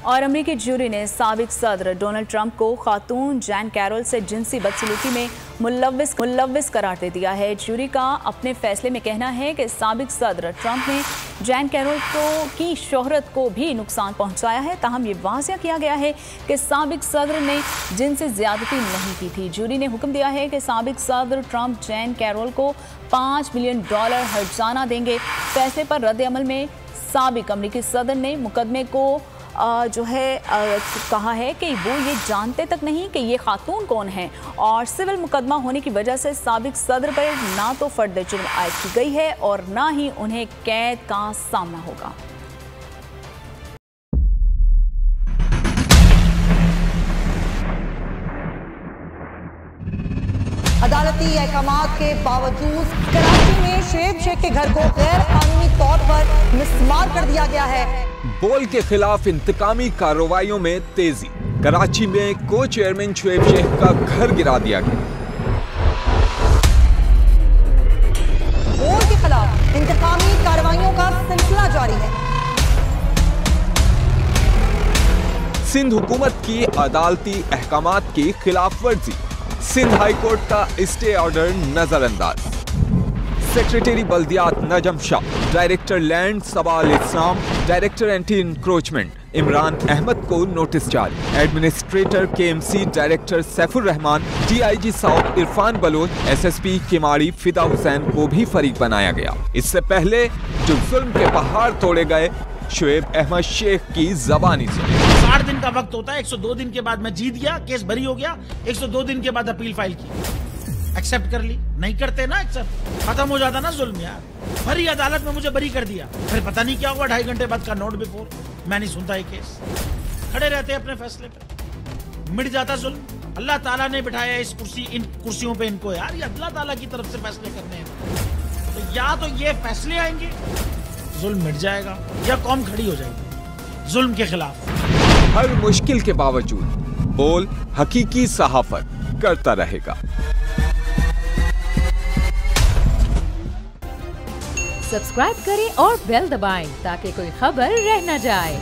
और अमेरिकी ज्यूरी ने साबिक सदर डोनाल्ड ट्रंप को खातून जैन कैरोल से जिनसी बदसलूकी में मुलव्विस करार दे दिया है। ज्यूरी का अपने फैसले में कहना है कि साबिक सदर ट्रंप ने जैन कैरोल की शोहरत को भी नुकसान पहुंचाया है। ताहम ये वाज़ेह किया गया है कि साबिक सदर ने जिनसी ज़्यादती नहीं की थी। ज्यूरी ने हुक्म दिया है कि साबिक सदर ट्रंप जैन कैरोल को $5 मिलियन हर्जाना देंगे। फैसले पर रद्द अमल में साबिक अमेरिकी सदर ने मुकदमे को कहा है कि वो ये जानते तक नहीं कि ये खातून कौन है और सिविल मुकदमा होने की वजह से साबिक सदर पर ना तो फर्द जुर्म आयद की गई है और ना ही उन्हें कैद का सामना होगा। अदालती अहकामात के बावजूद कराची में शुएब शेख के घर को गैर कानूनी तौर पर मिसमार कर दिया गया है। बोल के खिलाफ इंतकामी कार्रवाइयों में तेजी। कराची में को चेयरमैन शुएब शेख का घर गिरा दिया गया। बोल के खिलाफ इंतकामी कार्रवाइयों का सिलसिला जारी है। सिंध हुकूमत की अदालती अहकामात की खिलाफ वर्जी। सिंध हाई कोर्ट का स्टे ऑर्डर नजरअंदाज। सेक्रेटरी बल्दियात Najam Shah, director land Sabal Islam, director anti encroachment Imran Ahmad को नोटिस जारी। Administrator KMC director Saifur Rahman, DIG south Irfan Baloch, SSP Keamari Fida Hussain को भी फरीक बनाया गया। इससे पहले जो जुल्म के पहाड़ तोड़े गए, शुएब अहमद शेख की जबानी सुनी। 60 दिन का वक्त होता है। 102 दिन के बाद मैं जीत गया, केस बरी हो गया। 102 दिन के बाद अपील फाइल की, एक्सेप्ट कर ली। नहीं करते ना एक्सेप्ट, खत्म हो जाता ना जुल्म यार। भरी अदालत में मुझे बरी कर दिया, फिर पता नहीं क्या हुआ 2.5 घंटे बाद का नोट बिफोर। मैं नहीं सुनता ये केस, खड़े रहते अपने फैसले पे, मिट जाता जुल्म। अल्लाह ताला ने बिठाया इन कुर्सियों पे इनको यार, ये अल्लाह ताला की तरफ से फैसले करने हैं। तो या तो ये फैसले आएंगे, जुल्म मिट जाएगा, या कौम खड़ी हो जाएगी जुल्म के खिलाफ। हर मुश्किल के बावजूद बोल हकीकी सहाफत करता रहेगा। सब्सक्राइब करें और बेल दबाएं ताकि कोई खबर रह न जाए।